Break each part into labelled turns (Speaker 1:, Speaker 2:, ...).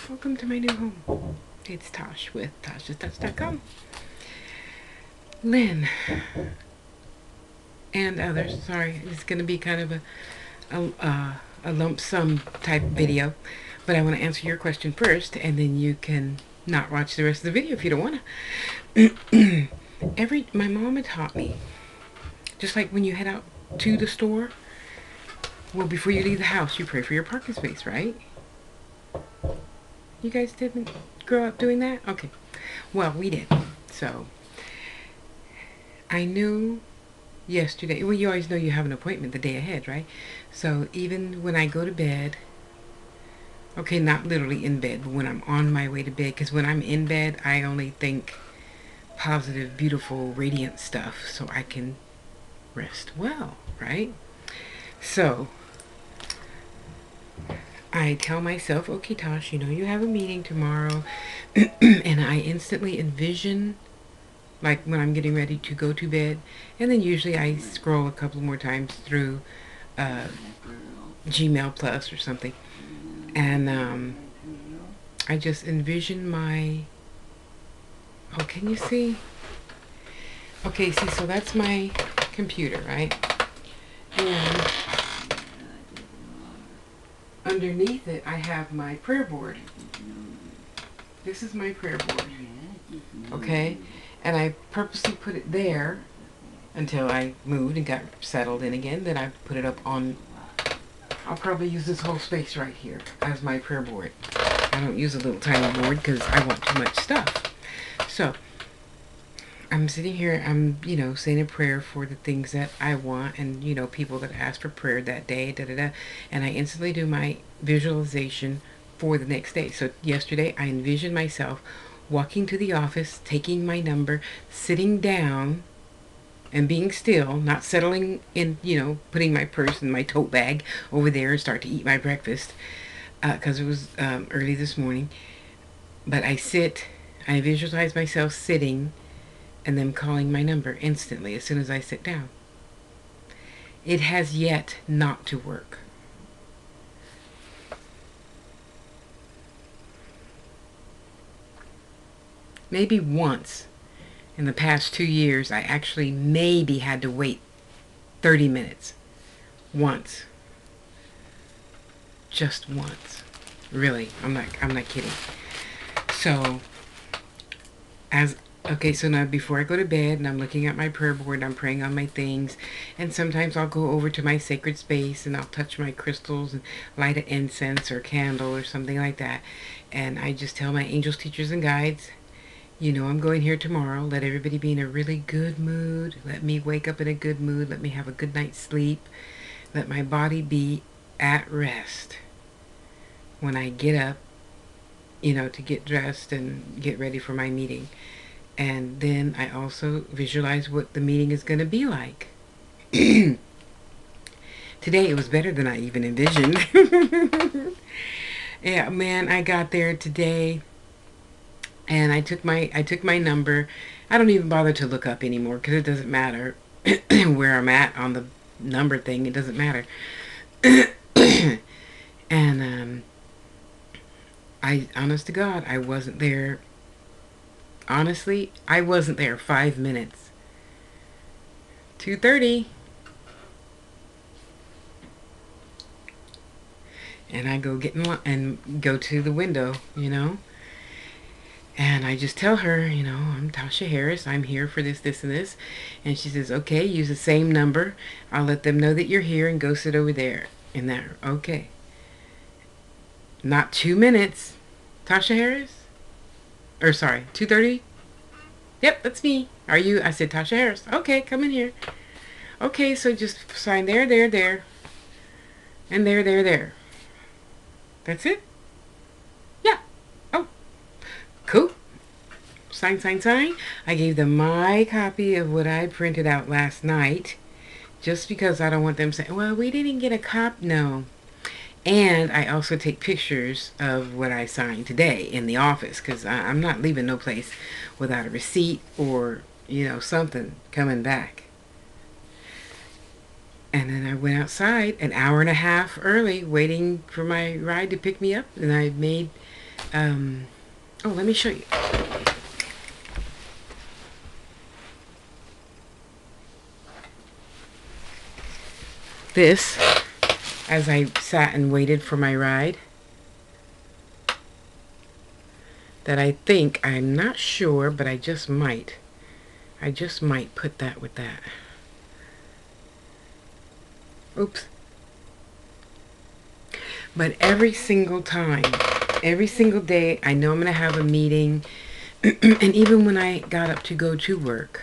Speaker 1: Welcome to my new home. It's Tosh with THEEANGELS Lynn and others. Sorry, it's going to be kind of a lump sum type video, but I want to answer your question first, and then you can not watch the rest of the video if you don't want to. My mom had taught me, just like when you head out to the store, well, before you leave the house, you pray for your parking space, right? You guys didn't grow up doing that? Okay. Well, we did. So, I knew yesterday, well, you always know you have an appointment the day ahead, right? So, even when I go to bed, okay, not literally in bed, but when I'm on my way to bed, because when I'm in bed, I only think positive, beautiful, radiant stuff so I can rest well, right? So, I tell myself, okay, Tosh, you have a meeting tomorrow, and I instantly envision, like when I'm getting ready to go to bed, and then usually I scroll a couple more times through Gmail Plus or something, and I just envision oh, can you see? Okay, see, so that's my computer, right? And underneath it, I have my prayer board. This is my prayer board, okay? And I purposely put it there until I moved and got settled in again. Then I put it up on, I'll probably use this whole space right here as my prayer board. I don't use a little tiny board because I want too much stuff. So, I'm sitting here, I'm, saying a prayer for the things that I want and, people that ask for prayer that day, and I instantly do my visualization for the next day. So yesterday, I envisioned myself walking to the office, taking my number, sitting down, and being still, not settling in, putting my purse in my tote bag over there and start to eat my breakfast, because it was early this morning. But I visualize myself sitting and them calling my number instantly as soon as I sit down. It has yet not to work. Maybe once in the past 2 years, I actually maybe had to wait 30 minutes. Once. Just once. Really, I'm not kidding. So, okay, so now before I go to bed and I'm looking at my prayer board and I'm praying on my things, and sometimes I'll go over to my sacred space and I'll touch my crystals and light an incense or candle or something like that, and I just tell my angels, teachers, and guides, I'm going here tomorrow. Let everybody be in a really good mood. Let me wake up in a good mood. Let me have a good night's sleep. Let my body be at rest when I get up, to get dressed and get ready for my meeting. And then I also visualize what the meeting is going to be like. Today it was better than I even envisioned. Yeah, man, I got there today and I took my number. I don't even bother to look up anymore because it doesn't matter where I'm at on the number thing. It doesn't matter. And honest to God, I wasn't there. Honestly, I wasn't there 5 minutes. 2:30. And I go get in line and go to the window, And I just tell her, I'm Tasha Harris. I'm here for this, this, and this. And she says, okay, use the same number. I'll let them know that you're here and go sit over there. And that, okay. Not 2 minutes. Tasha Harris? Or sorry, 2:30? Yep, that's me. Are you? I said, Tasha Harris. Okay, come in here. Okay, so just sign there, there, there. And there, there, there. That's it? Yeah. Oh, cool. Sign, sign, sign. I gave them my copy of what I printed out last night. Just because I don't want them saying, well, we didn't get a copy. No. And I also take pictures of what I signed today in the office because I'm not leaving no place without a receipt or, something coming back. And then I went outside an hour and a half early waiting for my ride to pick me up. And I made Oh, let me show you. This, as I sat and waited for my ride, that I think, I'm not sure, but I just might put that with that. Oops. But every single time, every single day, I know I'm going to have a meeting. And even when I got up to go to work,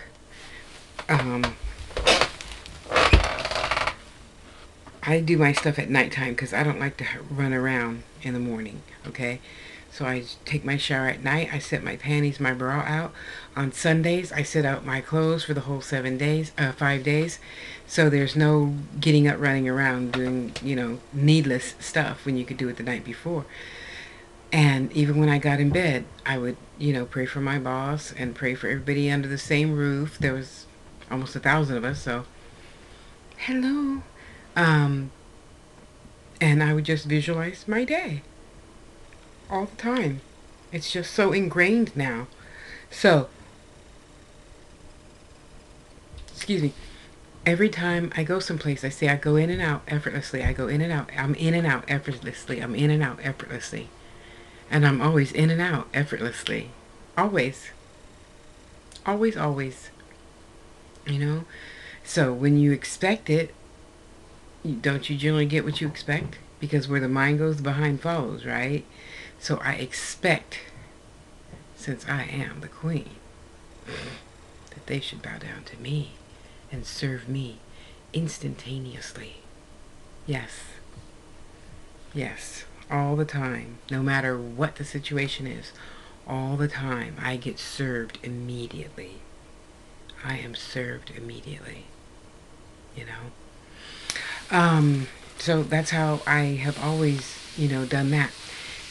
Speaker 1: I do my stuff at nighttime because I don't like to run around in the morning, okay? So I take my shower at night. I set my panties, my bra out. On Sundays, I set out my clothes for the whole 5 days. So there's no getting up, running around, doing, needless stuff when you could do it the night before. And even when I got in bed, I would, pray for my boss and pray for everybody under the same roof. There was almost 1,000 of us, so hello. And I would just visualize my day all the time. It's just so ingrained now. So, excuse me, every time I go someplace, I say I go in and out effortlessly. I go in and out. I'm in and out effortlessly. I'm in and out effortlessly. And I'm always in and out effortlessly. Always. Always, always. So when you expect it, don't you generally get what you expect? Because where the mind goes, the behind follows, right? So I expect, since I am the queen, that they should bow down to me and serve me instantaneously. Yes. Yes. All the time. No matter what the situation is. All the time. I get served immediately. I am served immediately. So that's how I have always, done that.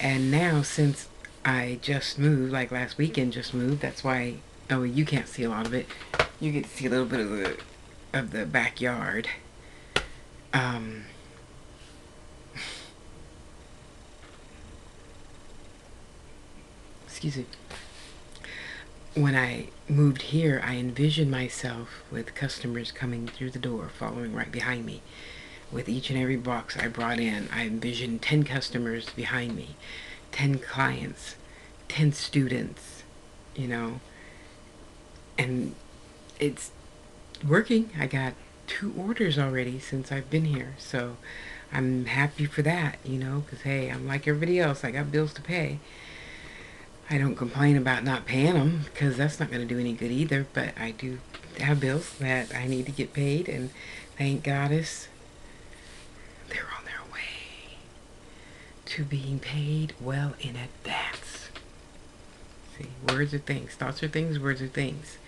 Speaker 1: And now, since I just moved, like last weekend just moved, that's why, oh, you can't see a lot of it. You get to see a little bit of the backyard. Excuse me. When I moved here, I envisioned myself with customers coming through the door, following right behind me. With each and every box I brought in, I envisioned 10 customers behind me, 10 clients, 10 students, and it's working. I got 2 orders already since I've been here, so I'm happy for that, because hey, I'm like everybody else. I got bills to pay. I don't complain about not paying them because that's not going to do any good either, but I do have bills that I need to get paid, and thank goddess they're on their way to being paid well in advance. See, words are things, thoughts are things, words are things,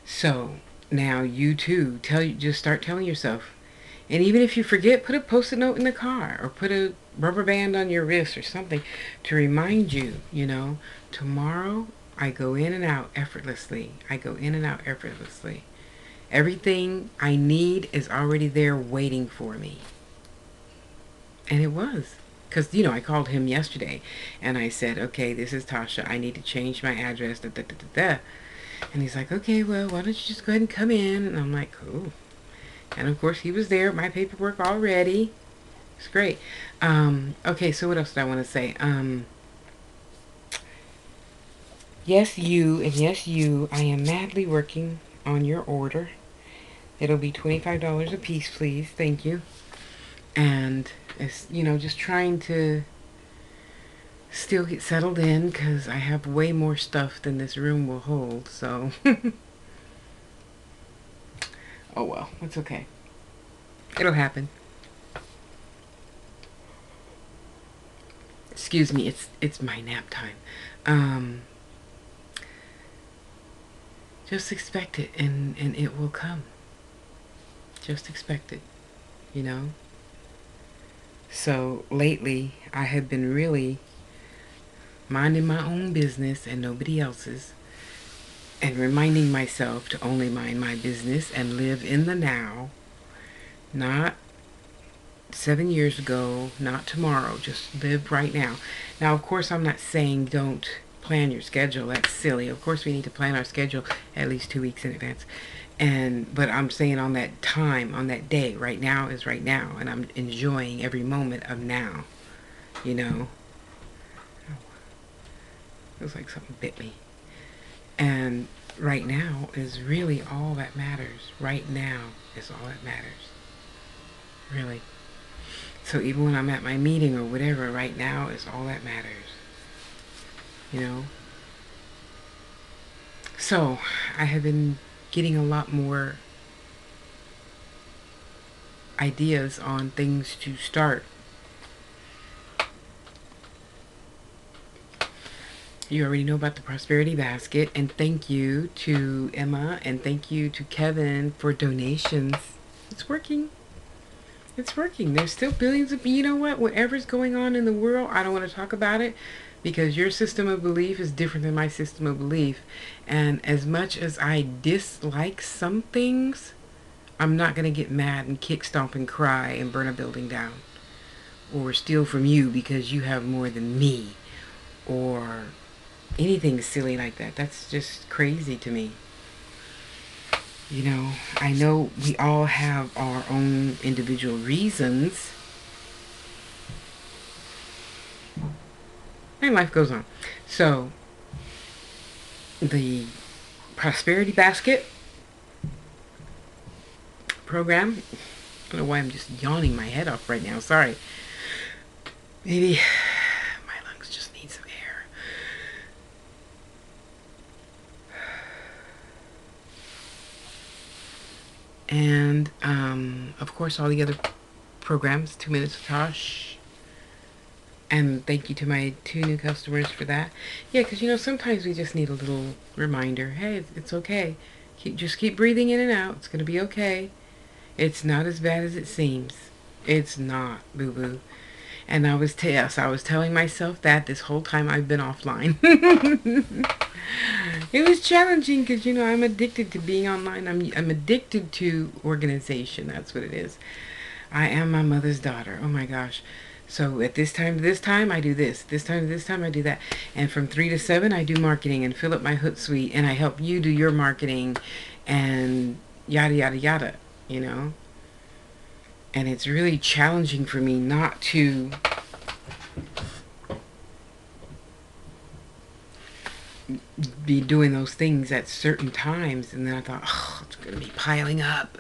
Speaker 1: So now you too, just start telling yourself. And even if you forget, put a post-it note in the car or put a rubber band on your wrist or something to remind you, tomorrow I go in and out effortlessly. I go in and out effortlessly. Everything I need is already there waiting for me. And it was. Because, I called him yesterday and I said, okay, this is Tasha. I need to change my address. Da, da, da, da, da. And he's like, okay, well, why don't you just go ahead and come in? And I'm like, cool. And of course he was there, my paperwork already. It's great. Okay, so what else did I want to say? Yes, you, and yes, you, I am madly working on your order. It'll be $25 a piece, please. Thank you. And it's, just trying to still get settled in because I have way more stuff than this room will hold, so. Oh well, it's okay. It'll happen. Excuse me, it's my nap time. Just expect it and it will come. Just expect it, So lately I have been really minding my own business and nobody else's, and reminding myself to only mind my business and live in the now, not 7 years ago, not tomorrow. Just live right now. Now, of course, I'm not saying don't plan your schedule. That's silly. Of course, we need to plan our schedule at least 2 weeks in advance. But I'm saying on that time, on that day, right now is right now, and I'm enjoying every moment of now. You know, feels like something bit me. And right now is really all that matters. Right now is all that matters. Really. So even when I'm at my meeting or whatever, right now is all that matters. You know? So I have been getting a lot more ideas on things to start. You already know about the prosperity basket, and thank you to Emma and thank you to Kevin for donations. It's working. It's working. There's still billions of, you know what, whatever's going on in the world, I don't want to talk about it because your system of belief is different than my system of belief. And as much as I dislike some things, I'm not going to get mad and kick, stomp, and cry and burn a building down or steal from you because you have more than me or anything silly like that. That's just crazy to me. You know, I know we all have our own individual reasons. And life goes on. So, the prosperity basket program. I don't know why I'm just yawning my head off right now. Sorry. Maybe my lungs just need some air. And, of course, all the other programs, 2 Minutes with Tosh. And thank you to my 2 new customers for that. Yeah, because, you know, sometimes we just need a little reminder. Hey, it's okay. Just keep breathing in and out. It's going to be okay. It's not as bad as it seems. It's not, boo-boo. And I was telling myself that this whole time I've been offline. It was challenging because, you know, I'm addicted to being online. I'm addicted to organization. That's what it is. I am my mother's daughter. Oh my gosh. So at this time to this time, I do this. This time to this time, I do that. And from 3 to 7, I do marketing and fill up my Hootsuite. And I help you do your marketing and yada, yada, yada, you know. And it's really challenging for me not to be doing those things at certain times. And then I thought, oh, it's going to be piling up.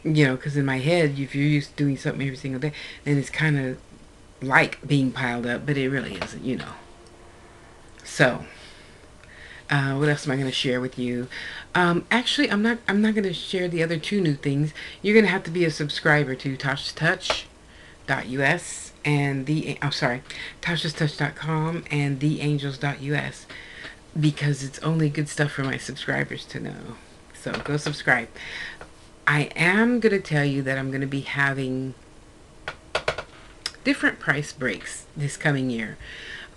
Speaker 1: You know, because in my head, if you're used to doing something every single day, then it's kind of like being piled up, but it really isn't, you know. So, what else am I going to share with you? Actually, I'm not going to share the other 2 new things. You're going to have to be a subscriber to TashasTouch.us and TashasTouch.com and TheEangels.us because it's only good stuff for my subscribers to know. So go subscribe. I am going to tell you that I'm going to be having different price breaks this coming year.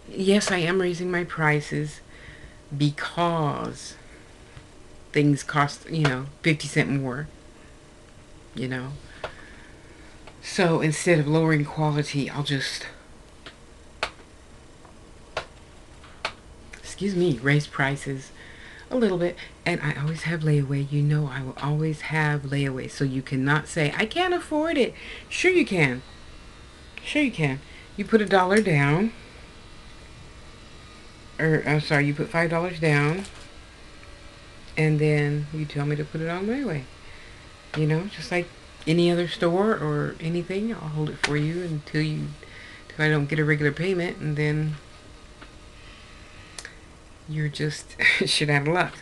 Speaker 1: Yes, I am raising my prices because things cost, you know, 50 cents more, you know. So instead of lowering quality, I'll just, raise prices a little bit. And I always have layaway. You know, I will always have layaway. So you cannot say, I can't afford it. Sure you can. Sure you can. You put $1 down. Or, I'm sorry, you put $5 down. And then you tell me to put it on layaway. You know, just like any other store or anything. I'll hold it for you until I don't get a regular payment. And then you're just shit out of luck.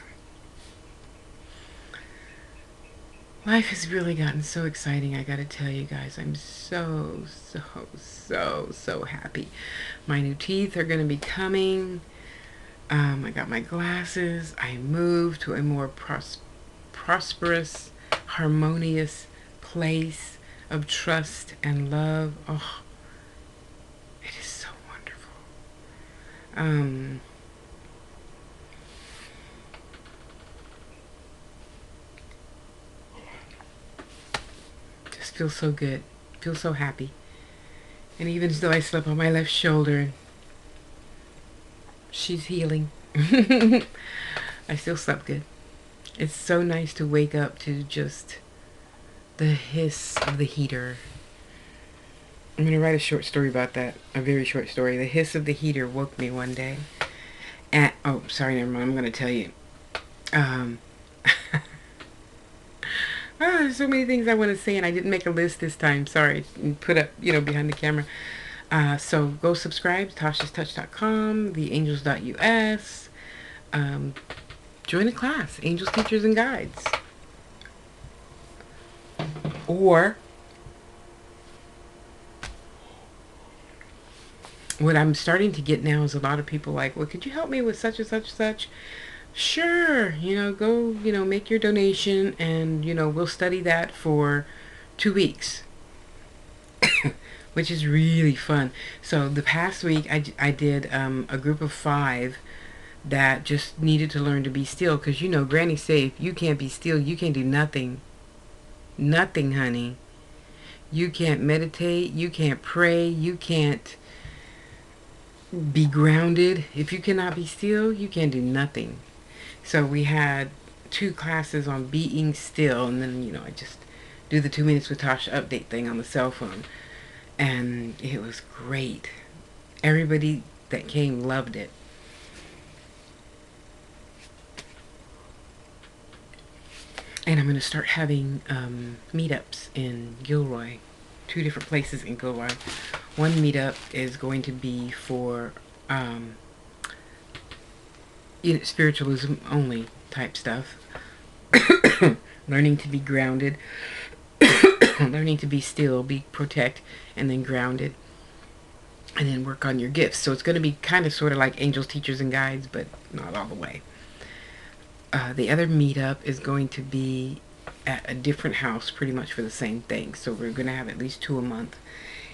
Speaker 1: Life has really gotten so exciting, I gotta tell you guys. I'm so happy. My new teeth are gonna be coming. I got my glasses. I moved to a more prosperous, harmonious place of trust and love. Oh, it is so wonderful. Feels so good. Feel so happy. And even though I slept on my left shoulder, she's healing. I still slept good. It's so nice to wake up to just the hiss of the heater. I'm going to write a short story about that. A very short story. The hiss of the heater woke me one day. And, oh, sorry, never mind. I'm going to tell you. There's so many things I want to say, and I didn't make a list this time. Sorry. Put up, behind the camera. So go subscribe to THEEANGELSTASHASTOUCH.com, TheEangels.us. Join a class, Angels, Teachers, and Guides. Or what I'm starting to get now is a lot of people like, well, could you help me with such and such and such? Sure, go, make your donation, and, we'll study that for 2 weeks, which is really fun. So the past week, I did a group of 5 that just needed to learn to be still, because, Granny say, if you can't be still, you can't do nothing. Nothing, honey. You can't meditate, you can't pray, you can't be grounded. If you cannot be still, you can't do nothing. So we had 2 classes on being still, and then, I just do the 2 minutes with Tasha update thing on the cell phone. And it was great. Everybody that came loved it. And I'm going to start having meetups in Gilroy. 2 different places in Gilroy. One meetup is going to be for spiritualism only type stuff. Learning to be grounded. Learning to be still, protect, and then grounded. And then work on your gifts. So it's going to be kind of sort of like Angels, Teachers, and Guides, but not all the way. The other meetup is going to be at a different house, pretty much for the same thing. So we're going to have at least 2 a month.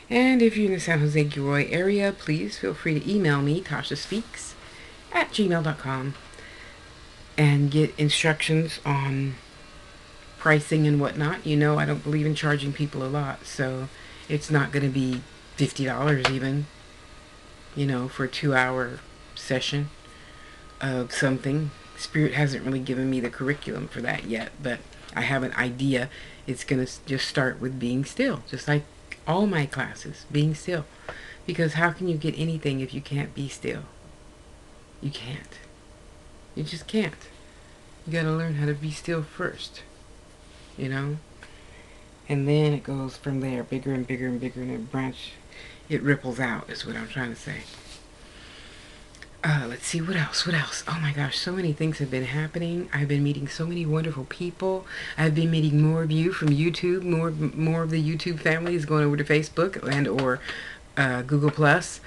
Speaker 1: And if you're in the San Jose Gilroy area, please feel free to email me, tashaspeaks@gmail.com, and get instructions on pricing and whatnot. I don't believe in charging people a lot, so it's not going to be $50 even, for a 2-hour session of something. Spirit hasn't really given me the curriculum for that yet, but I have an idea. It's going to just start with being still, just like all my classes, being still. Because how can you get anything if you can't be still? You can't. You just can't. You got to learn how to be still first, and then it goes from there, bigger and bigger and bigger, and it ripples out, is what I'm trying to say. Let's see, what else? Oh my gosh, so many things have been happening. I've been meeting so many wonderful people. I've been meeting more of you from YouTube. More of the YouTube family is going over to Facebook and or Google Plus.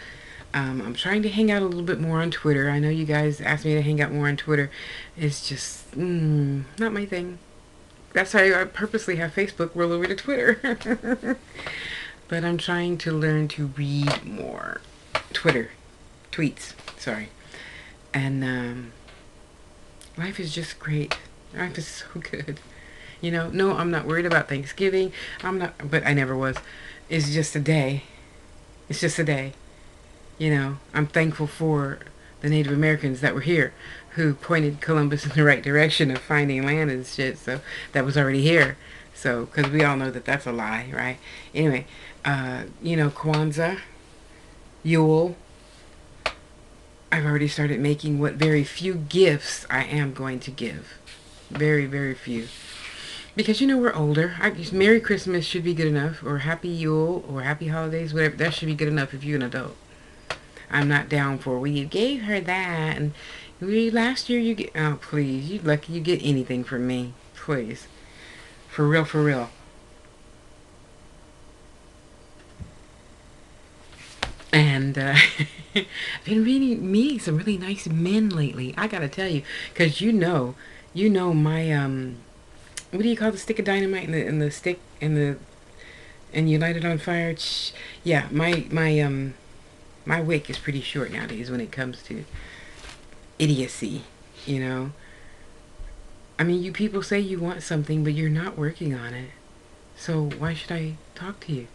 Speaker 1: I'm trying to hang out a little bit more on Twitter. I know you guys asked me to hang out more on Twitter. It's just not my thing. That's why I purposely have Facebook roll over to Twitter. But I'm trying to learn to read more. Tweets, sorry. And life is just great. Life is so good. No, I'm not worried about Thanksgiving. But I never was. It's just a day. It's just a day. I'm thankful for the Native Americans that were here, who pointed Columbus in the right direction of finding land and shit. So that was already here. So, because we all know that that's a lie, right? Anyway, Kwanzaa, Yule. I've already started making what very few gifts I am going to give. Very, very few. Because, we're older. Merry Christmas should be good enough. Or Happy Yule. Or Happy Holidays. Whatever. That should be good enough if you're an adult. I'm not down for, well, you gave her that. And last year you get... Oh, please. You're lucky you get anything from me. Please. For real, for real. And I've been meeting some really nice men lately. I gotta tell you, because my what do you call the stick of dynamite and the stick and you light it on fire? Yeah, my wick is pretty short nowadays when it comes to idiocy. I mean, you people say you want something, but you're not working on it. So why should I talk to you?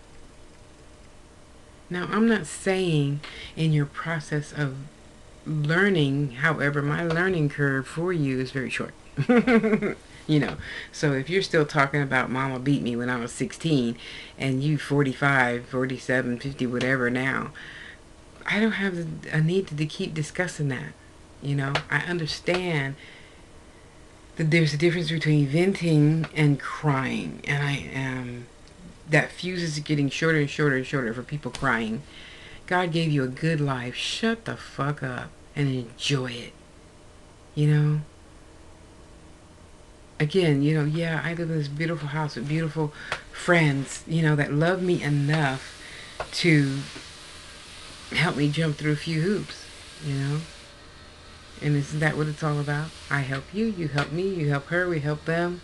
Speaker 1: Now, I'm not saying in your process of learning, however, my learning curve for you is very short. You know, so if you're still talking about mama beat me when I was 16 and you 45, 47, 50, whatever now, I don't have a need to keep discussing that. You know, I understand that there's a difference between venting and crying, and I am that fuse is getting shorter and shorter and shorter for people crying. God gave you a good life. Shut the fuck up and enjoy it. You know? Again, you know, yeah, I live in this beautiful house with beautiful friends, you know, that love me enough to help me jump through a few hoops, you know? And isn't that what it's all about? I help you, you help me, you help her, we help them.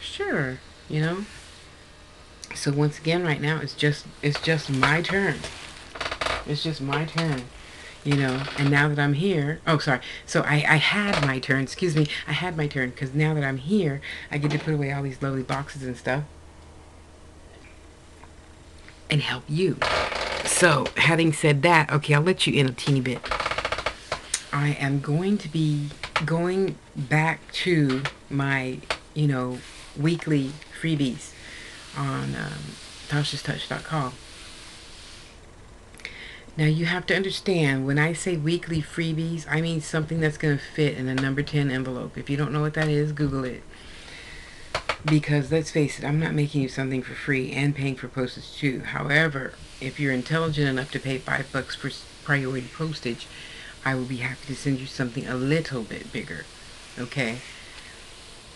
Speaker 1: Sure, you know? So once again, right now, it's just my turn. It's just my turn, you know. And now that I'm here, oh, sorry. So I had my turn. Excuse me. I had my turn because now that I'm here, I get to put away all these lovely boxes and stuff and help you. So having said that, okay, I'll let you in a teeny bit. I am going to be going back to my, you know, weekly freebies on THEEANGELSTASHASTOUCH.com. Now you have to understand, when I say weekly freebies, I mean something that's going to fit in a number 10 envelope. If you don't know what that is, Google it. Because let's face it, I'm not making you something for free and paying for postage too. However, if you're intelligent enough to pay $5 for priority postage, I will be happy to send you something a little bit bigger. Okay?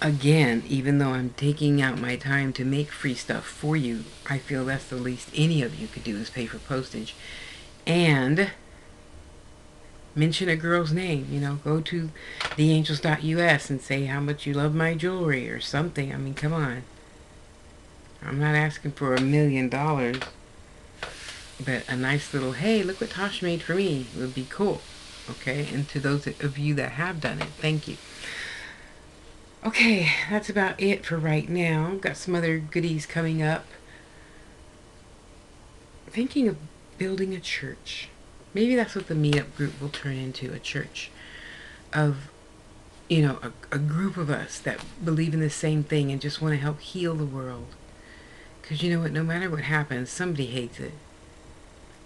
Speaker 1: Again, even though I'm taking out my time to make free stuff for you, I feel that's the least any of you could do is pay for postage. And mention a girl's name, you know, go to THEEANGELS.us and say how much you love my jewelry or something. I mean, come on. I'm not asking for $1 million, but a nice little, hey, look what Tasha made for me would be cool. Okay, and to those of you that have done it, thank you. Okay, that's about it for right now. Got some other goodies coming up. Thinking of building a church. Maybe that's what the meetup group will turn into, a church of, you know, a group of us that believe in the same thing and just want to help heal the world. Because you know what, no matter what happens, somebody hates it.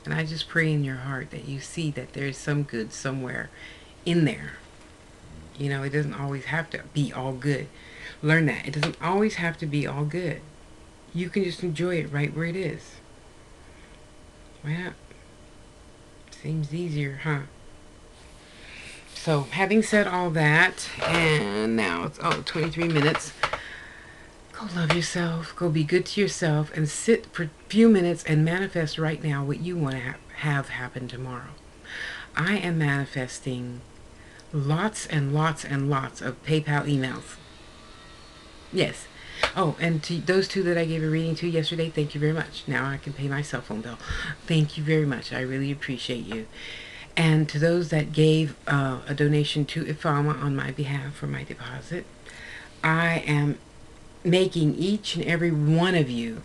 Speaker 1: And I just pray in your heart that you see that there's some good somewhere in there. You know, it doesn't always have to be all good. Learn that. It doesn't always have to be all good. You can just enjoy it right where it is. Why not? Seems easier, huh? So, having said all that, and now it's 23 minutes. Go love yourself. Go be good to yourself and sit for a few minutes and manifest right now what you want to have happen tomorrow. I am manifesting lots and lots and lots of PayPal emails. Yes. Oh, and to those two that I gave a reading to yesterday, thank you very much. Now I can pay my cell phone bill. Thank you very much. I really appreciate you. And to those that gave a donation to IFAMA on my behalf for my deposit, I am making each and every one of you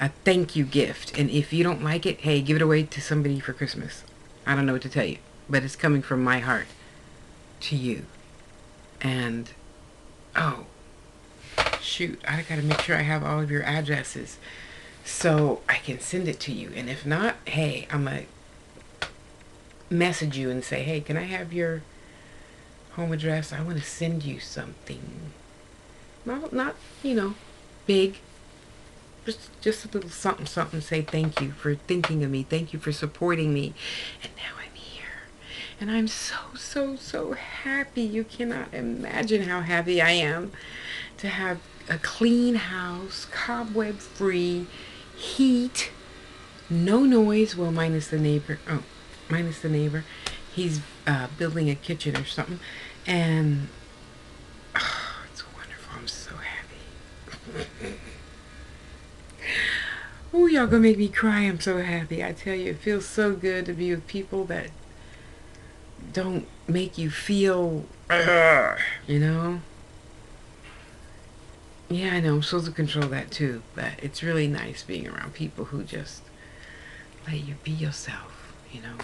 Speaker 1: a thank you gift. And if you don't like it, hey, give it away to somebody for Christmas. I don't know what to tell you, but it's coming from my heart to you. And, oh, shoot, I gotta make sure I have all of your addresses so I can send it to you. And if not, hey, I'm gonna message you and say, hey, can I have your home address? I want to send you something. Not, you know, big. Just a little something, something. Say thank you for thinking of me. Thank you for supporting me. And now I'm here. And I'm so, so, so happy. You cannot imagine how happy I am to have a clean house, cobweb free, heat, no noise. Well, minus the neighbor. Oh, minus the neighbor. He's building a kitchen or something. And oh, it's wonderful. I'm so happy. Oh, y'all gonna make me cry. I'm so happy. I tell you, it feels so good to be with people that don't make you feel, you know? Yeah, I know. I'm supposed to control that too. But it's really nice being around people who just let you be yourself, you know.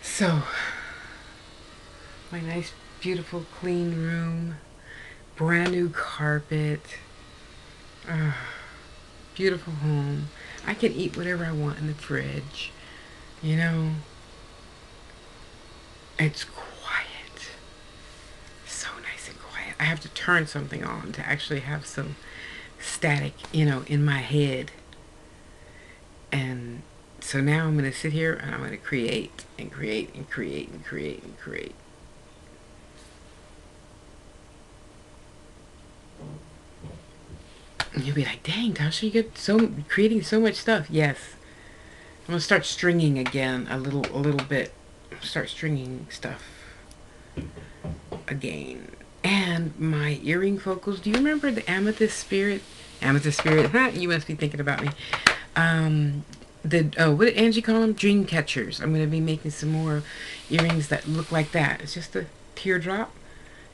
Speaker 1: So, my nice, beautiful, clean room, brand new carpet, beautiful home. I can eat whatever I want in the fridge, you know. It's quiet, so nice and quiet. I have to turn something on to actually have some static, you know, in my head. And so now I'm going to sit here and I'm going to create and create and create and create and create. And you'll be like, dang, Tasha, you get creating so much stuff. Yes. I'm going to start stringing again a little bit. Start stringing stuff again. And my earring focals. Do you remember the amethyst spirit? Amethyst spirit. Huh? You must be thinking about me. What did Angie call them? Dream catchers. I'm going to be making some more earrings that look like that. It's just a teardrop.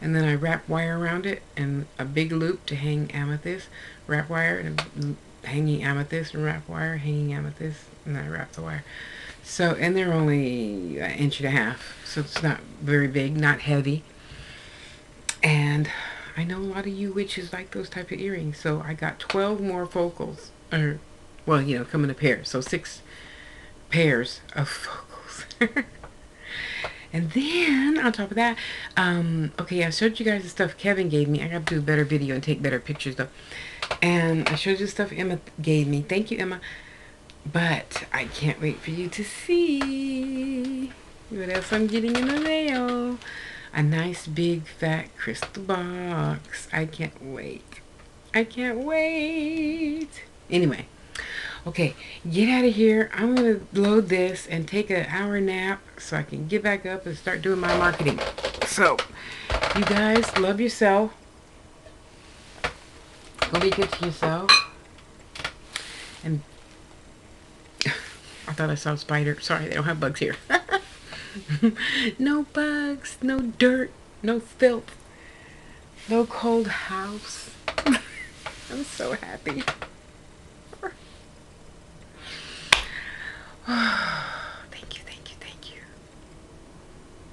Speaker 1: And then I wrap wire around it and a big loop to hang amethyst. Wrap wire and hanging amethyst and wrap wire, hanging amethyst. And then I wrap the wire. So, and they're only an inch and a half. So it's not very big, not heavy. And I know a lot of you witches like those type of earrings. So I got 12 more focals. Or, well, you know, come in a pair. So 6 pairs of focals. And then, on top of that, okay, I showed you guys the stuff Kevin gave me. I got to do a better video and take better pictures, though. And I showed you the stuff Emma gave me. Thank you, Emma. But I can't wait for you to see what else I'm getting in the mail. A nice, big, fat crystal box. I can't wait. I can't wait. Anyway. Okay, get out of here. I'm going to load this and take an hour nap so I can get back up and start doing my marketing. So, you guys, love yourself. Go be good to yourself. And I thought I saw a spider. Sorry, they don't have bugs here. No bugs, no dirt, no filth, no cold house. I'm so happy. Thank you, thank you, thank you.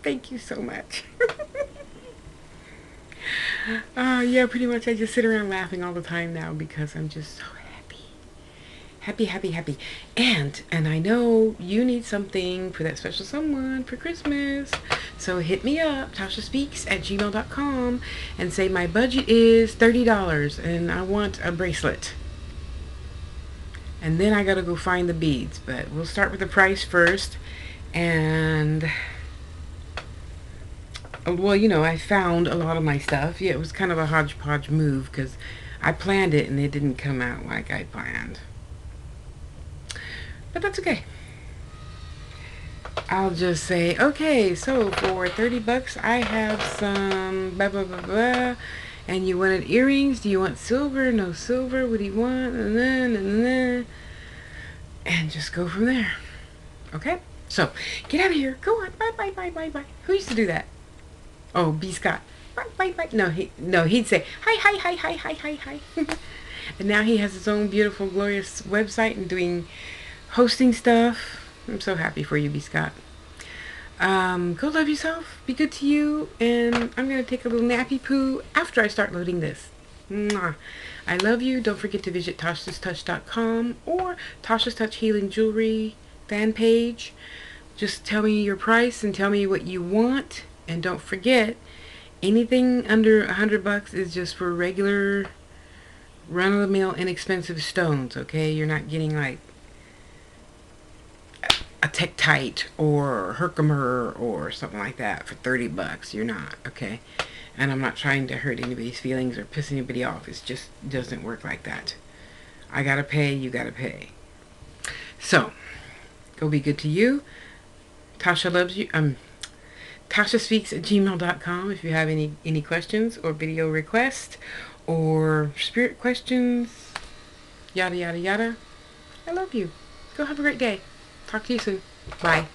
Speaker 1: Thank you so much. Yeah, pretty much I just sit around laughing all the time now because I'm just so happy. Happy, happy, happy. And I know you need something for that special someone for Christmas. So hit me up, TashaSpeaks@gmail.com, and say my budget is $30 and I want a bracelet. And then I gotta go find the beads. But we'll start with the price first. And, well, you know, I found a lot of my stuff. Yeah, it was kind of a hodgepodge move because I planned it and it didn't come out like I planned. But that's okay. I'll just say, okay, so for 30 bucks, I have some blah, blah, blah, blah. And you wanted earrings? Do you want silver? No silver? What do you want? And just go from there. Okay? So, get out of here. Go on. Bye, bye, bye, bye, bye. Who used to do that? Oh, B. Scott. Bye, bye, bye. No, he'd say, hi, hi, hi, hi, hi, hi, hi. And now he has his own beautiful, glorious website and doing hosting stuff. I'm so happy for you, B. Scott. Go love yourself, be good to you, and I'm going to take a little nappy poo after I start loading this. Mwah. I love you. Don't forget to visit TashasTouch.com or Tasha's Touch Healing Jewelry fan page. Just tell me your price and tell me what you want, and don't forget, anything under $100 is just for regular, run-of-the-mill, inexpensive stones, okay? You're not getting like a Tektite or Herkimer or something like that for 30 bucks. You're not, okay? And I'm not trying to hurt anybody's feelings or piss anybody off. It just doesn't work like that. I gotta pay, you gotta pay. So, go be good to you. Tasha loves you. TashaSpeaks@gmail.com if you have any questions or video requests or spirit questions, yada, yada, yada. I love you. Go have a great day. Talk to you soon. Bye.